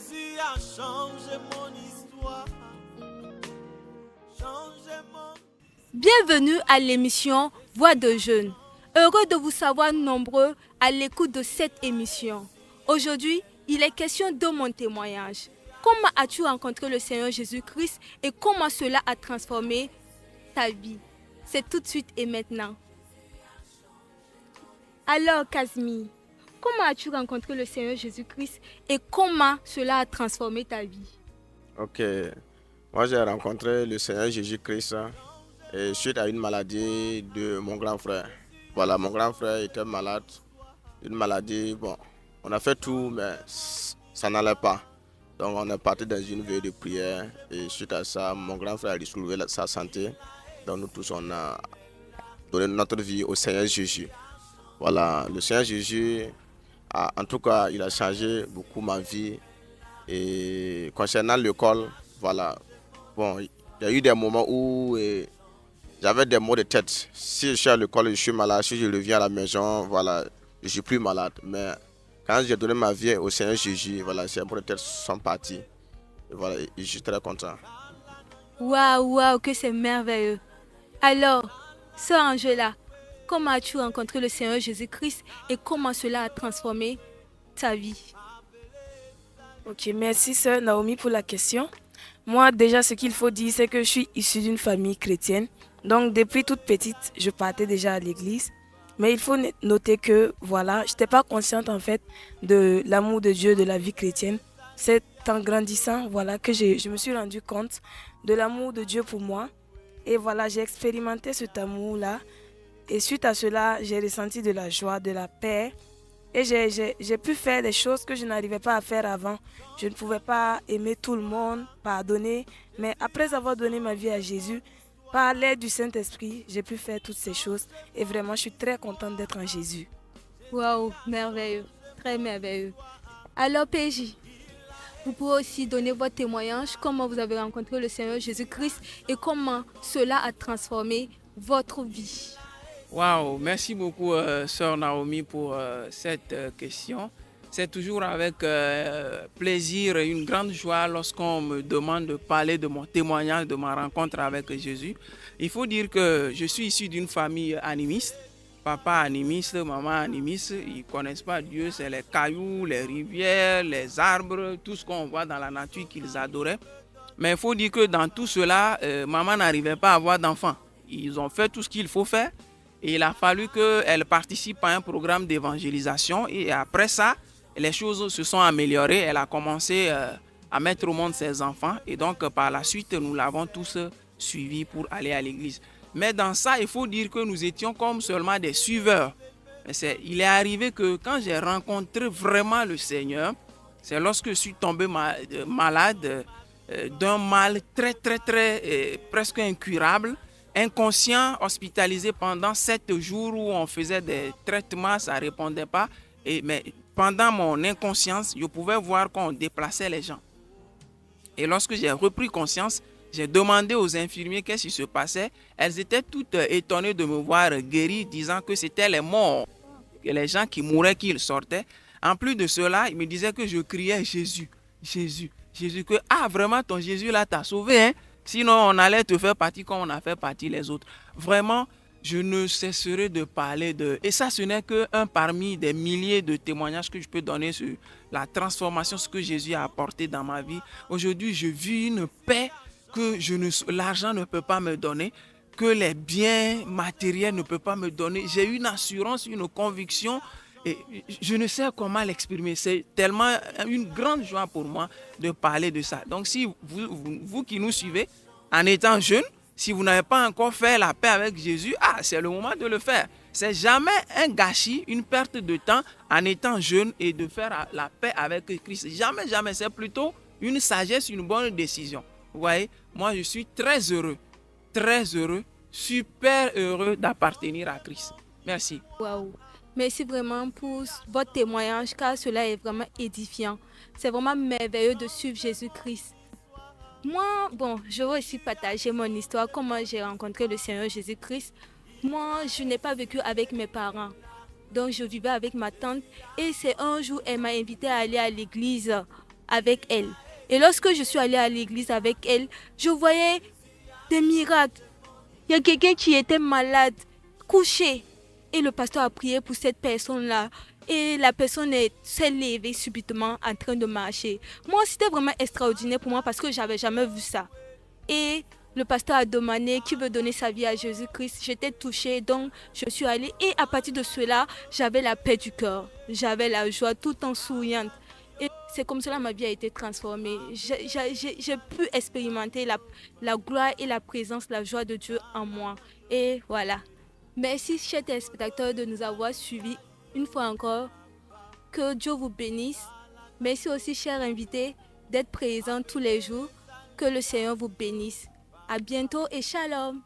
Jésus a changé mon histoire. Changé mon... Bienvenue à l'émission Voix de jeunes. Heureux de vous savoir nombreux à l'écoute de cette émission. Aujourd'hui, il est question de mon témoignage. Comment as-tu rencontré le Seigneur Jésus-Christ et comment cela a transformé ta vie? C'est tout de suite et maintenant. Alors, Kazmi, comment as-tu rencontré le Seigneur Jésus-Christ et comment cela a transformé ta vie? Ok, moi j'ai rencontré le Seigneur Jésus-Christ et suite à une maladie de mon grand frère. Voilà, mon grand frère était malade, une maladie, bon, on a fait tout mais ça n'allait pas. Donc on est parti dans une veille de prière et suite à ça, mon grand frère a retrouvé sa santé. Donc nous tous on a donné notre vie au Seigneur Jésus. Voilà, le Seigneur Jésus, en tout cas, il a changé beaucoup ma vie. Et concernant l'école, voilà, bon, il y a eu des moments où j'avais des maux de tête. Si je suis à l'école, je suis malade. Si je reviens à la maison, voilà, je suis plus malade. Mais quand j'ai donné ma vie au Seigneur Jésus, voilà, ces maux de tête sont partis. Et voilà, et je suis très content. Waouh, waouh, que c'est merveilleux. Alors, sœur Angela, comment as-tu rencontré le Seigneur Jésus-Christ et comment cela a transformé ta vie? Ok, merci sœur Naomi pour la question. Moi, déjà, ce qu'il faut dire, c'est que je suis issue d'une famille chrétienne. Donc, depuis toute petite, je partais déjà à l'église. Mais il faut noter que, voilà, je n'étais pas consciente en fait de l'amour de Dieu, de la vie chrétienne. C'est en grandissant, voilà, que je me suis rendu compte de l'amour de Dieu pour moi. Et voilà, j'ai expérimenté cet amour-là. Et suite à cela, j'ai ressenti de la joie, de la paix. Et j'ai pu faire des choses que je n'arrivais pas à faire avant. Je ne pouvais pas aimer tout le monde, pardonner. Mais après avoir donné ma vie à Jésus, par l'aide du Saint-Esprit, j'ai pu faire toutes ces choses. Et vraiment, je suis très contente d'être en Jésus. Waouh, merveilleux, très merveilleux. Alors, PJ, vous pouvez aussi donner votre témoignage, comment vous avez rencontré le Seigneur Jésus-Christ et comment cela a transformé votre vie. Waouh, merci beaucoup, sœur Naomi, pour cette question. C'est toujours avec plaisir et une grande joie lorsqu'on me demande de parler de mon témoignage, de ma rencontre avec Jésus. Il faut dire que je suis issu d'une famille animiste. Papa animiste, maman animiste, ils ne connaissent pas Dieu, c'est les cailloux, les rivières, les arbres, tout ce qu'on voit dans la nature qu'ils adoraient. Mais il faut dire que dans tout cela, maman n'arrivait pas à avoir d'enfants. Ils ont fait tout ce qu'il faut faire. Et il a fallu qu'elle participe à un programme d'évangélisation. Et après ça, les choses se sont améliorées. Elle a commencé à mettre au monde ses enfants. Et donc, par la suite, nous l'avons tous suivi pour aller à l'église. Mais dans ça, il faut dire que nous étions comme seulement des suiveurs. Il est arrivé que quand j'ai rencontré vraiment le Seigneur, c'est lorsque je suis tombé malade d'un mal très, presque incurable. Inconscient, hospitalisé pendant 7 jours où on faisait des traitements, ça ne répondait pas. Mais pendant mon inconscience, je pouvais voir qu'on déplaçait les gens. Et lorsque j'ai repris conscience, j'ai demandé aux infirmiers qu'est-ce qui se passait. Elles étaient toutes étonnées de me voir guéri, disant que c'était les morts, que les gens qui mouraient, qu'ils sortaient. En plus de cela, ils me disaient que je criais Jésus, Jésus, Jésus, que vraiment ton Jésus là t'a sauvé, hein? Sinon, on allait te faire partie comme on a fait partie les autres. Vraiment, je ne cesserai de parler de... Et ça, ce n'est qu'un parmi des milliers de témoignages que je peux donner sur la transformation, ce que Jésus a apporté dans ma vie. Aujourd'hui, je vis une paix que l'argent ne peut pas me donner, que les biens matériels ne peuvent pas me donner. J'ai une assurance, une conviction. Et je ne sais comment l'exprimer. C'est tellement une grande joie pour moi de parler de ça. Donc, si vous qui nous suivez, en étant jeune, si vous n'avez pas encore fait la paix avec Jésus, c'est le moment de le faire. C'est jamais un gâchis, une perte de temps en étant jeune et de faire la paix avec Christ. Jamais, jamais. C'est plutôt une sagesse, une bonne décision. Vous voyez, moi, je suis très heureux, super heureux d'appartenir à Christ. Merci. Waouh. Merci vraiment pour votre témoignage car cela est vraiment édifiant. C'est vraiment merveilleux de suivre Jésus-Christ. Moi, je vais aussi partager mon histoire, comment j'ai rencontré le Seigneur Jésus-Christ. Moi, je n'ai pas vécu avec mes parents. Donc, je vivais avec ma tante et c'est un jour, elle m'a invité à aller à l'église avec elle. Et lorsque je suis allée à l'église avec elle, je voyais des miracles. Il y a quelqu'un qui était malade, couché. Et le pasteur a prié pour cette personne-là. Et la personne s'est levée subitement en train de marcher. Moi, c'était vraiment extraordinaire pour moi parce que je n'avais jamais vu ça. Et le pasteur a demandé qui veut donner sa vie à Jésus-Christ. J'étais touchée, donc je suis allée. Et à partir de cela, j'avais la paix du cœur. J'avais la joie tout en souriant. Et c'est comme cela que ma vie a été transformée. J'ai pu expérimenter la gloire et la présence, la joie de Dieu en moi. Et voilà. Merci, chers téléspectateurs, de nous avoir suivis une fois encore. Que Dieu vous bénisse. Merci aussi, chers invités, d'être présents tous les jours. Que le Seigneur vous bénisse. À bientôt et shalom.